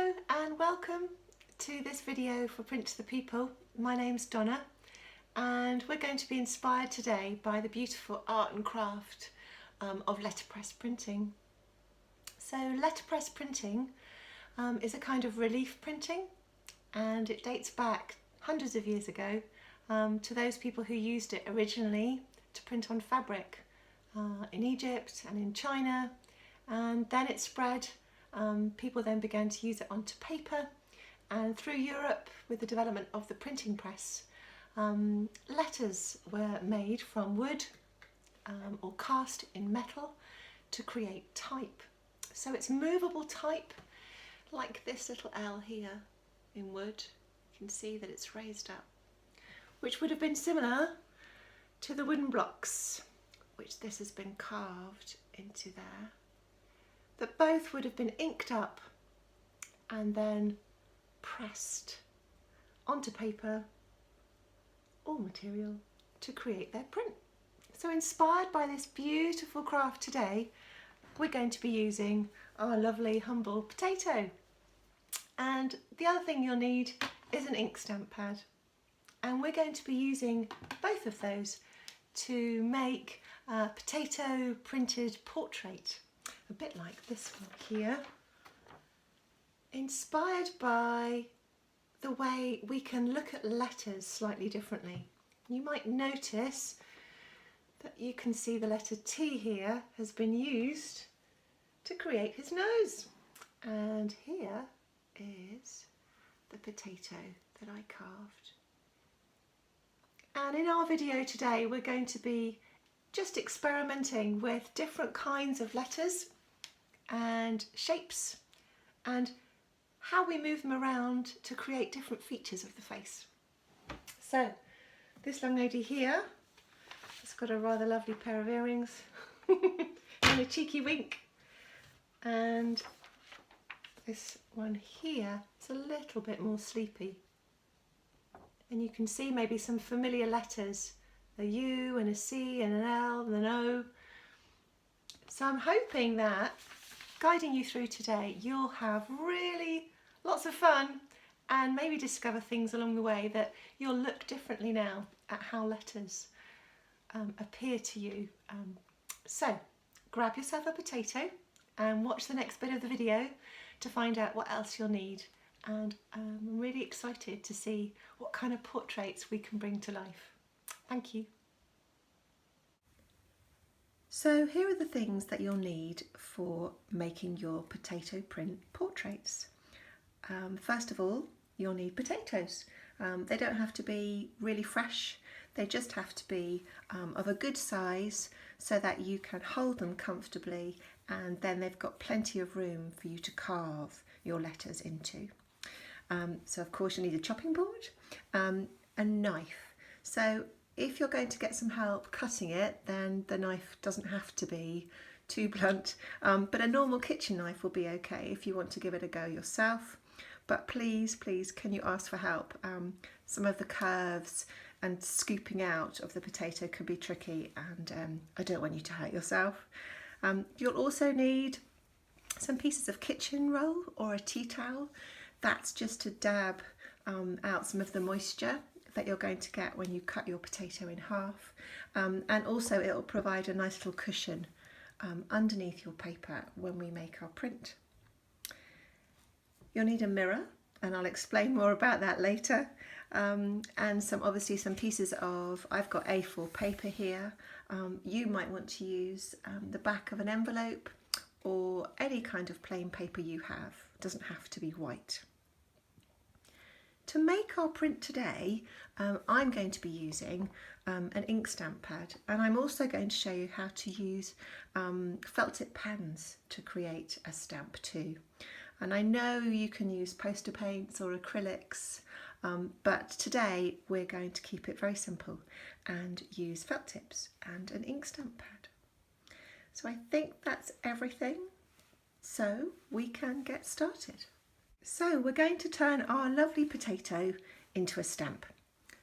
Hello and welcome to this video for Print to the People. My name's Donna and we're going to be inspired today by the beautiful art and craft of letterpress printing. So letterpress printing is a kind of relief printing, and it dates back hundreds of years ago to those people who used it originally to print on fabric in Egypt and in China, and then it spread. People then began to use it onto paper, and through Europe, with the development of the printing press, letters were made from wood or cast in metal to create type. So it's movable type, like this little L here in wood. You can see that it's raised up, which would have been similar to the wooden blocks, which this has been carved into there. That both would have been inked up and then pressed onto paper or material to create their print. So inspired by this beautiful craft today, we're going to be using our lovely humble potato. And the other thing you'll need is an ink stamp pad. And we're going to be using both of those to make a potato printed portrait. A bit like this one here, inspired by the way we can look at letters slightly differently. You might notice that you can see the letter T here has been used to create his nose, and here is the potato that I carved. And in our video today we're going to be just experimenting with different kinds of letters and shapes and how we move them around to create different features of the face. So this young lady here has got a rather lovely pair of earrings and a cheeky wink, and this one here is a little bit more sleepy, and you can see maybe some familiar letters, a U and a C and an L and an O. So I'm hoping that guiding you through today, you'll have really lots of fun and maybe discover things along the way that you'll look differently now at how letters appear to you. So grab yourself a potato and watch the next bit of the video to find out what else you'll need. And I'm really excited to see what kind of portraits we can bring to life. Thank you. So here are the things that you'll need for making your potato print portraits. First of all, you'll need potatoes. They don't have to be really fresh, they just have to be of a good size so that you can hold them comfortably, and then they've got plenty of room for you to carve your letters into. So of course you need a chopping board, a knife. So if you're going to get some help cutting it, then the knife doesn't have to be too blunt, but a normal kitchen knife will be okay if you want to give it a go yourself. But please, please, can you ask for help? Some of the curves and scooping out of the potato can be tricky, and I don't want you to hurt yourself. You'll also need some pieces of kitchen roll or a tea towel. That's just to dab out some of the moisture that you're going to get when you cut your potato in half, and also it will provide a nice little cushion underneath your paper when we make our print. You'll need a mirror, and I'll explain more about that later, and obviously some pieces of, I've got A4 paper here. You might want to use the back of an envelope or any kind of plain paper you have. It doesn't have to be white. To make our print today, I'm going to be using an ink stamp pad, and I'm also going to show you how to use felt tip pens to create a stamp too. And I know you can use poster paints or acrylics, but today we're going to keep it very simple and use felt tips and an ink stamp pad. So I think that's everything, so we can get started. So we're going to turn our lovely potato into a stamp.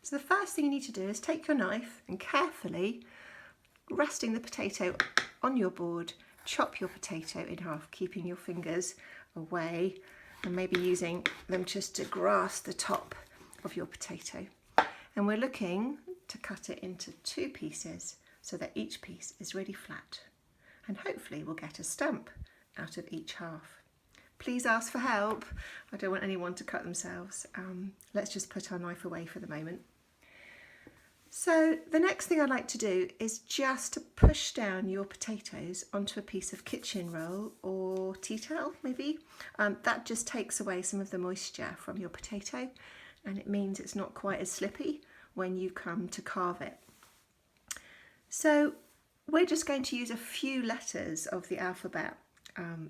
So the first thing you need to do is take your knife and carefully, resting the potato on your board, chop your potato in half, keeping your fingers away and maybe using them just to grasp the top of your potato. And we're looking to cut it into 2 pieces so that each piece is really flat. And hopefully we'll get a stump out of each half. Please ask for help. I don't want anyone to cut themselves. Let's just put our knife away for the moment. So the next thing I'd like to do is just to push down your potatoes onto a piece of kitchen roll or tea towel maybe. That just takes away some of the moisture from your potato, and it means it's not quite as slippy when you come to carve it. So we're just going to use a few letters of the alphabet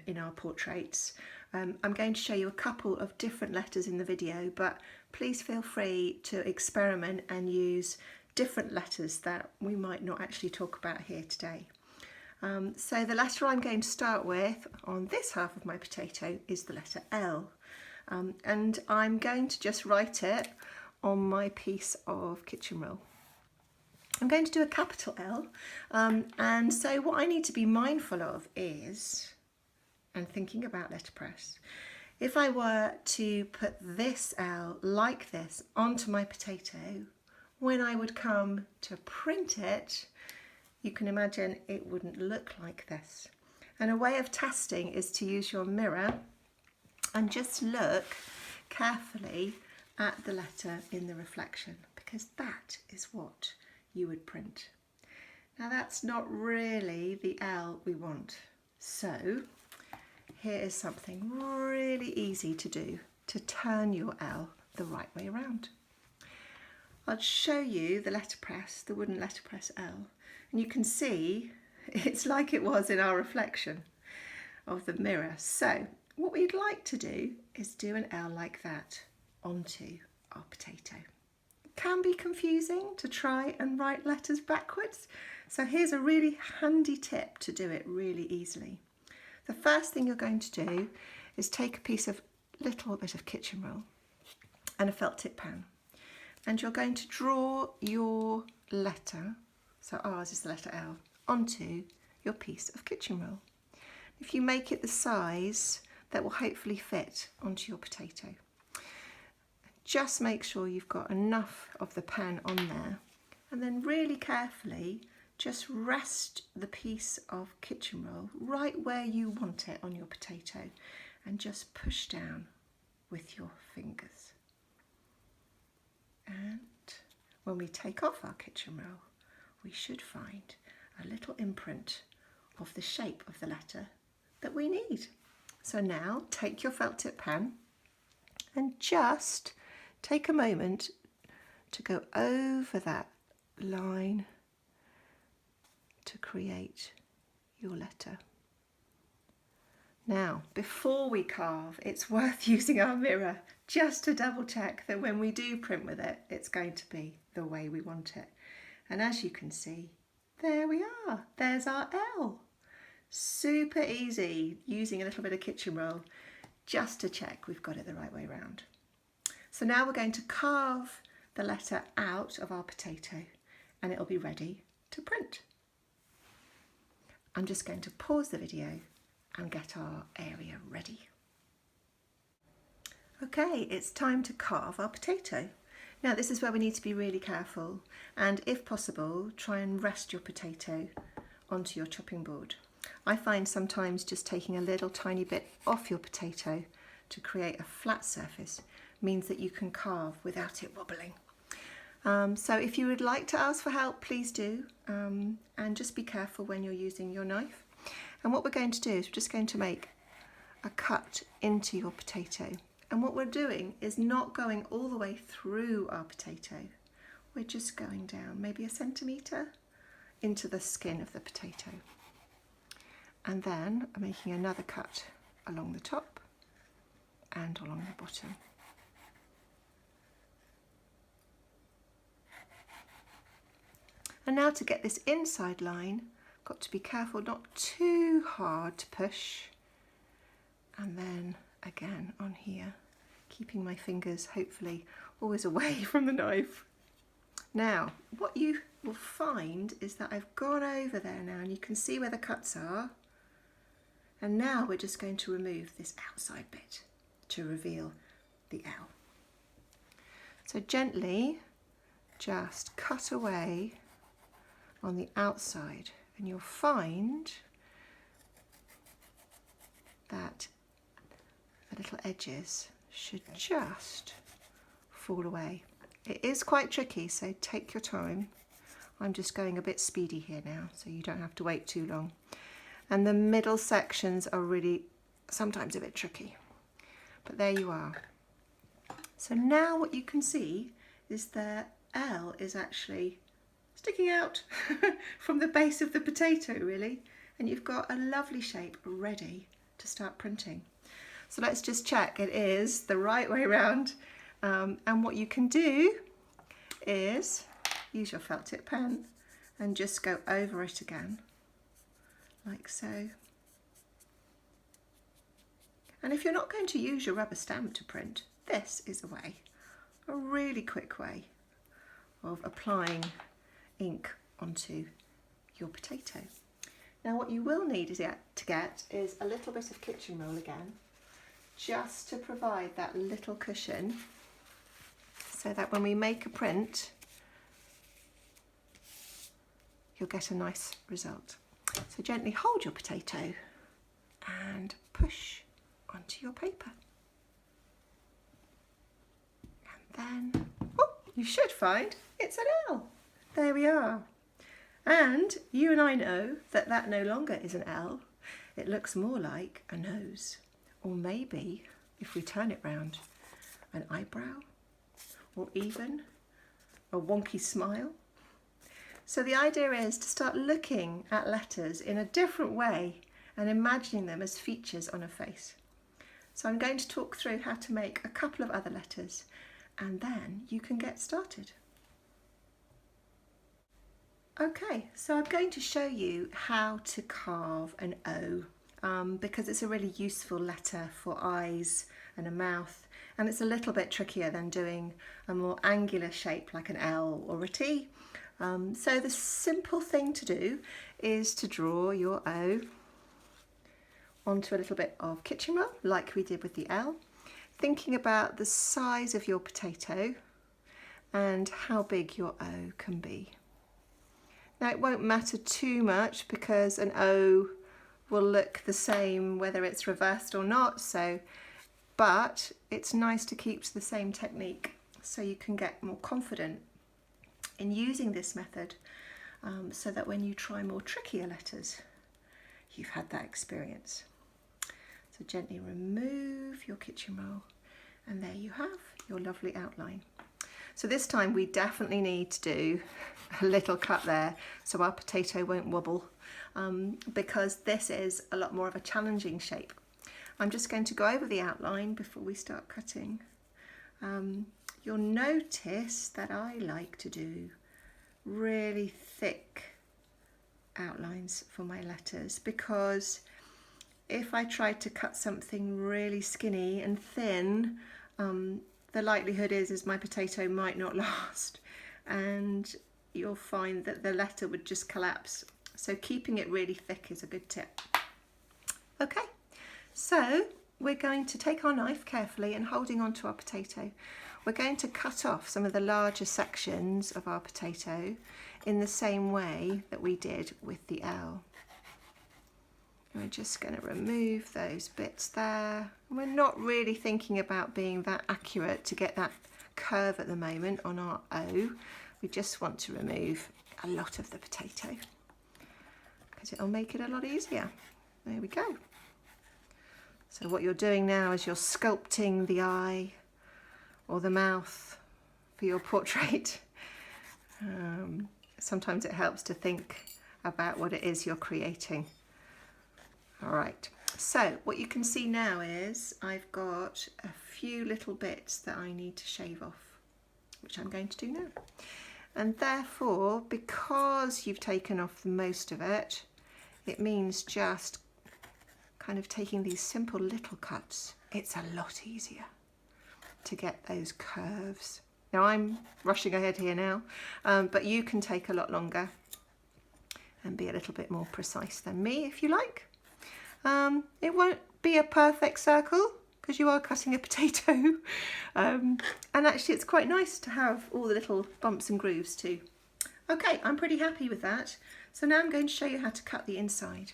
in our portraits. I'm going to show you a couple of different letters in the video, but please feel free to experiment and use different letters that we might not actually talk about here today. So the letter I'm going to start with on this half of my potato is the letter L, and I'm going to just write it on my piece of kitchen roll. I'm going to do a capital L, and so what I need to be mindful of is, and thinking about letterpress, if I were to put this L like this onto my potato, when I would come to print it, you can imagine it wouldn't look like this. And a way of testing is to use your mirror and just look carefully at the letter in the reflection, because that is what you would print. Now that's not really the L we want. So here is something really easy to do to turn your L the right way around. I'll show you the letterpress, the wooden letterpress L, and you can see it's like it was in our reflection of the mirror. So what we'd like to do is do an L like that onto our potato. It can be confusing to try and write letters backwards, so here's a really handy tip to do it really easily. The first thing you're going to do is take a little bit of kitchen roll and a felt tip pan, and you're going to draw your letter, so ours is the letter L, onto your piece of kitchen roll. If you make it the size that will hopefully fit onto your potato, just make sure you've got enough of the pan on there, and then really carefully just rest the piece of kitchen roll right where you want it on your potato, and just push down with your fingers. And when we take off our kitchen roll, we should find a little imprint of the shape of the letter that we need. So now take your felt tip pan and just take a moment to go over that line to create your letter. Now, before we carve, it's worth using our mirror just to double check that when we do print with it, it's going to be the way we want it. And as you can see, there we are. There's our L. Super easy, using a little bit of kitchen roll just to check we've got it the right way around. So now we're going to carve the letter out of our potato and it'll be ready to print. I'm just going to pause the video and get our area ready. Okay, it's time to carve our potato. Now this is where we need to be really careful, and if possible, try and rest your potato onto your chopping board. I find sometimes just taking a little tiny bit off your potato to create a flat surface means that you can carve without it wobbling. So if you would like to ask for help, please do, and just be careful when you're using your knife. And what we're going to do is we're just going to make a cut into your potato. And what we're doing is not going all the way through our potato. We're just going down maybe 1 centimetre into the skin of the potato. And then I'm making another cut along the top and along the bottom. And now to get this inside line, got to be careful not too hard to push. And then again on here, keeping my fingers hopefully always away from the knife. Now, what you will find is that I've gone over there now and you can see where the cuts are. And now we're just going to remove this outside bit. to reveal the L. So gently just cut away on the outside, and you'll find that the little edges should just fall away. It is quite tricky, so take your time. I'm just going a bit speedy here now, so you don't have to wait too long. And the middle sections are really sometimes a bit tricky, but there you are. So now what you can see is the L is actually sticking out from the base of the potato, really, and you've got a lovely shape ready to start printing. So let's just check it is the right way around, and what you can do is use your felt tip pen and just go over it again like so. And if you're not going to use your rubber stamp to print, this is a really quick way of applying ink onto your potato. Now what you will need is a little bit of kitchen roll again, just to provide that little cushion so that when we make a print you'll get a nice result. So gently hold your potato and push onto your paper. And then, oh, you should find it's an L. There we are. And you and I know that that no longer is an L. It looks more like a nose. Or maybe, if we turn it round, an eyebrow, or even a wonky smile. So the idea is to start looking at letters in a different way and imagining them as features on a face. So I'm going to talk through how to make a couple of other letters, and then you can get started. Okay, so I'm going to show you how to carve an O, because it's a really useful letter for eyes and a mouth, and it's a little bit trickier than doing a more angular shape like an L or a T. So the simple thing to do is to draw your O onto a little bit of kitchen roll like we did with the L, thinking about the size of your potato and how big your O can be. Now it won't matter too much because an O will look the same whether it's reversed or not, but it's nice to keep to the same technique so you can get more confident in using this method, so that when you try more trickier letters you've had that experience. So gently remove your kitchen roll and there you have your lovely outline. So this time we definitely need to do a little cut there so our potato won't wobble, because this is a lot more of a challenging shape. I'm just going to go over the outline before we start cutting. You'll notice that I like to do really thick outlines for my letters, because if I tried to cut something really skinny and thin, the likelihood is my potato might not last, and you'll find that the letter would just collapse. So keeping it really thick is a good tip. Okay, so we're going to take our knife carefully and holding onto our potato, we're going to cut off some of the larger sections of our potato in the same way that we did with the L. We're just going to remove those bits there. We're not really thinking about being that accurate to get that curve at the moment on our O. We just want to remove a lot of the potato because it'll make it a lot easier. There we go. So what you're doing now is you're sculpting the eye or the mouth for your portrait. Sometimes it helps to think about what it is you're creating. All right, so what you can see now is I've got a few little bits that I need to shave off, which I'm going to do now. And therefore, because you've taken off the most of it, it means just kind of taking these simple little cuts. It's a lot easier to get those curves. Now I'm rushing ahead here now, but you can take a lot longer and be a little bit more precise than me if you like. It won't be a perfect circle because you are cutting a potato. And actually it's quite nice to have all the little bumps and grooves too. Okay, I'm pretty happy with that. So now I'm going to show you how to cut the inside.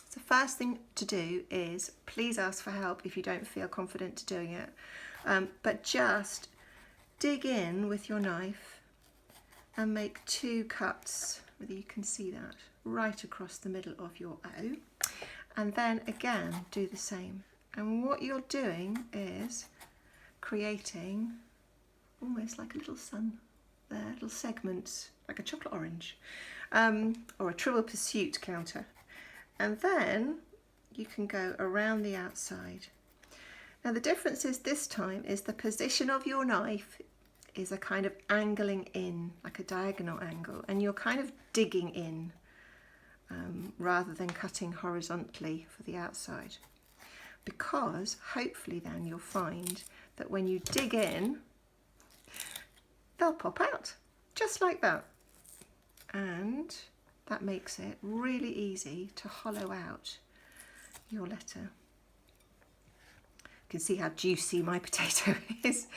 So first thing to do is please ask for help if you don't feel confident doing it. But just dig in with your knife and make 2 cuts, whether you can see that, right across the middle of your O. And then again, do the same. And what you're doing is creating almost like a little sun there, little segments, like a chocolate orange, or a Trivial Pursuit counter. And then you can go around the outside. Now the difference is this time is the position of your knife is a kind of angling in, like a diagonal angle, and you're kind of digging in rather than cutting horizontally for the outside. Because hopefully then you'll find that when you dig in, they'll pop out, just like that. And that makes it really easy to hollow out your letter. You can see how juicy my potato is,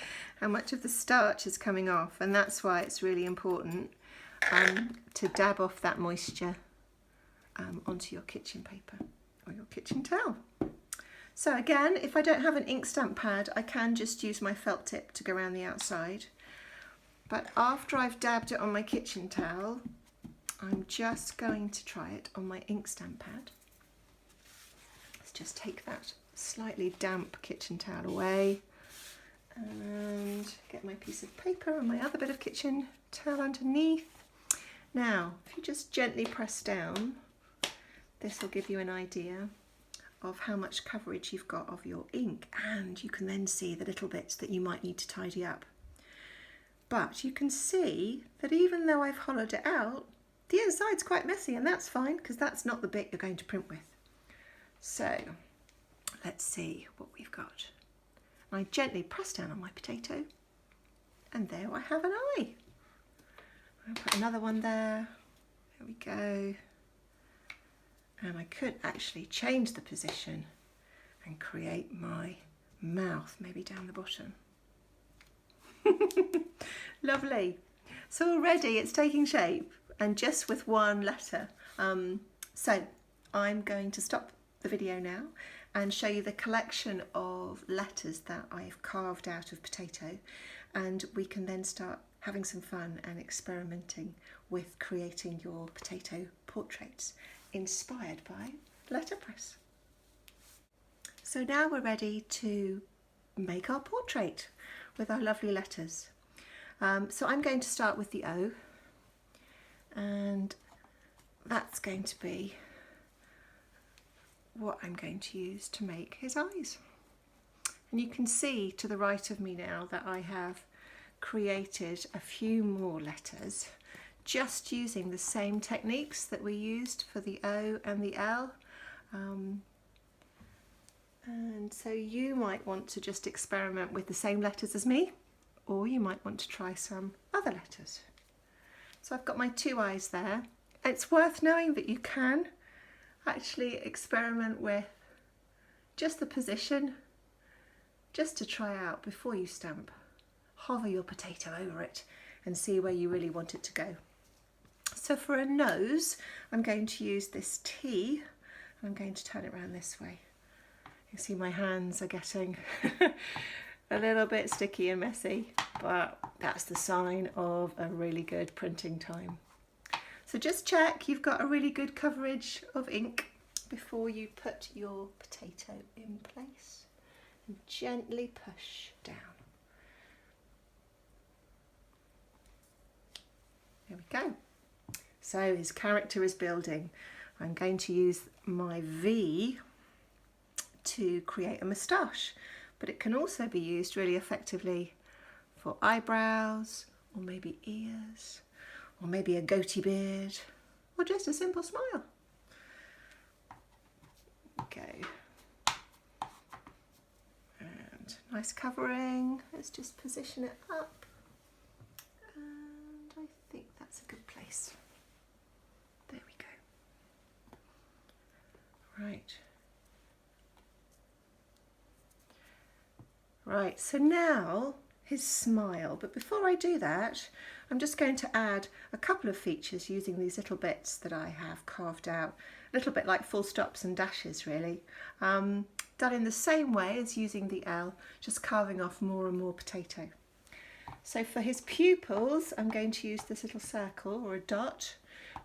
how much of the starch is coming off, and that's why it's really important to dab off that moisture onto your kitchen paper or your kitchen towel. So again, if I don't have an ink stamp pad, I can just use my felt tip to go around the outside. But after I've dabbed it on my kitchen towel, I'm just going to try it on my ink stamp pad. Let's just take that slightly damp kitchen towel away and get my piece of paper and my other bit of kitchen towel underneath. Now, if you just gently press down, this will give you an idea of how much coverage you've got of your ink, and you can then see the little bits that you might need to tidy up. But you can see that even though I've hollowed it out, the inside's quite messy, and that's fine because that's not the bit you're going to print with. So let's see what we've got. I gently press down on my potato, and there I have an eye. I'll put another one there. There we go. And I could actually change the position and create my mouth, maybe down the bottom. Lovely. So already it's taking shape, and just with one letter. So I'm going to stop the video now and show you the collection of letters that I've carved out of potato, and we can then start having some fun and experimenting with creating your potato portraits inspired by letterpress. So now we're ready to make our portrait with our lovely letters. So I'm going to start with the O, and that's going to be what I'm going to use to make his eyes. And you can see to the right of me now that I have created a few more letters just using the same techniques that we used for the O and the L. And so you might want to just experiment with the same letters as me, or you might want to try some other letters. So I've got my 2 eyes there. It's worth knowing that you can actually experiment with just the position, just to try out before you stamp. Hover your potato over it and see where you really want it to go. So for a nose, I'm going to use this T, and I'm going to turn it around this way. You see my hands are getting a little bit sticky and messy, but that's the sign of a really good printing time. So just check you've got a really good coverage of ink before you put your potato in place, and gently push down. There we go. So his character is building. I'm going to use my V to create a moustache, but it can also be used really effectively for eyebrows, or maybe ears, or maybe a goatee beard, or just a simple smile. Okay. And nice covering. Let's just position it up. And I think that's a good place. There we go. Right. Right, so now his smile, but before I do that, I'm just going to add a couple of features using these little bits that I have carved out, a little bit like full stops and dashes really, done in the same way as using the L, just carving off more and more potato. So for his pupils, I'm going to use this little circle or a dot.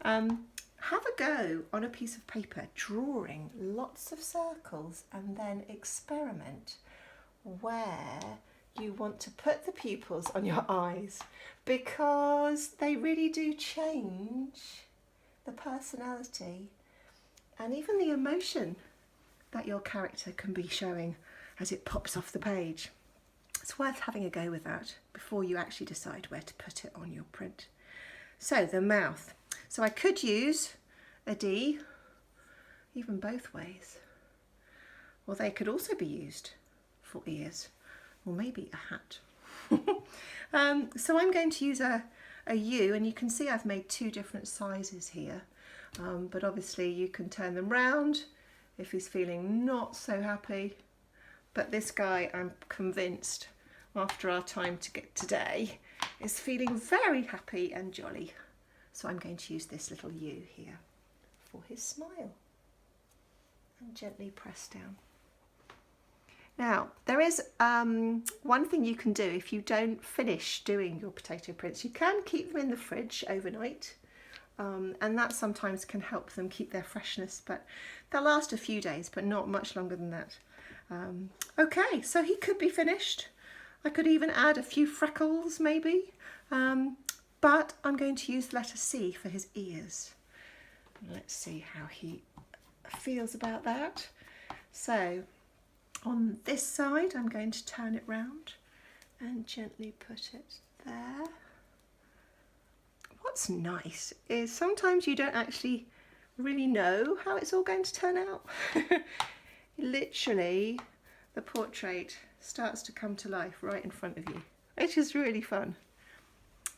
Have a go on a piece of paper, drawing lots of circles, and then experiment where you want to put the pupils on your eyes, because they really do change the personality and even the emotion that your character can be showing as it pops off the page. It's worth having a go with that before you actually decide where to put it on your print. So the mouth. So I could use a D, even both ways. Or they could also be used for ears, or maybe a hat. So I'm going to use a U, and you can see I've made two different sizes here, but obviously you can turn them round if he's feeling not so happy. But this guy, I'm convinced, after our time today, is feeling very happy and jolly. So I'm going to use this little U here for his smile and gently press down. Now, there is one thing you can do if you don't finish doing your potato prints. You can keep them in the fridge overnight, and that sometimes can help them keep their freshness, but they'll last a few days, but not much longer than that. Okay, so he could be finished. I could even add a few freckles maybe, but I'm going to use the letter C for his ears. Let's see how he feels about that. So on this side, I'm going to turn it round and gently put it there. What's nice is sometimes you don't actually really know how it's all going to turn out. Literally, the portrait starts to come to life right in front of you, which is really fun.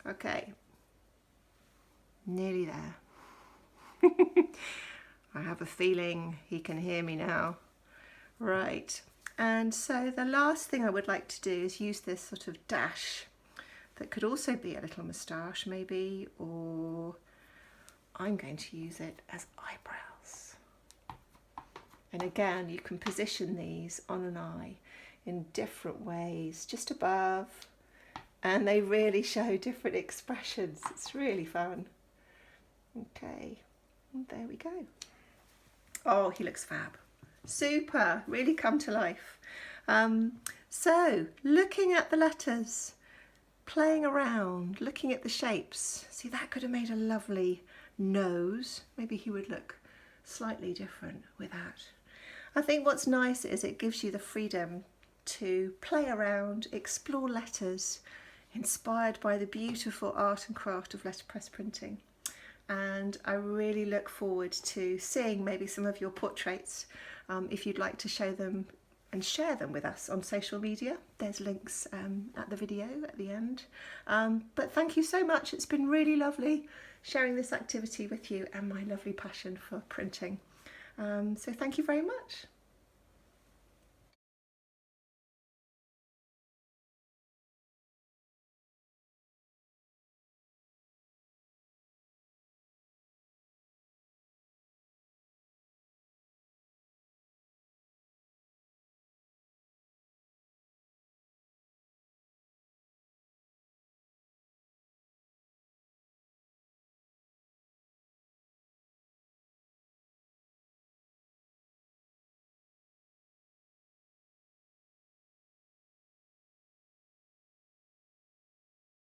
Okay, nearly there. I have a feeling he can hear me now. Right, and so the last thing I would like to do is use this sort of dash that could also be a little moustache maybe, or I'm going to use it as eyebrows. And again, you can position these on an eye in different ways, just above, and they really show different expressions. It's really fun. Okay, and there we go. Oh, he looks fab. Super, really come to life. So, looking at the letters, playing around, looking at the shapes. See, that could have made a lovely nose. Maybe he would look slightly different with that. I think what's nice is it gives you the freedom to play around, explore letters, inspired by the beautiful art and craft of letterpress printing. And I really look forward to seeing maybe some of your portraits if you'd like to show them and share them with us on social media. There's links at the video at the end. But thank you so much. It's been really lovely sharing this activity with you and my lovely passion for printing. So thank you very much.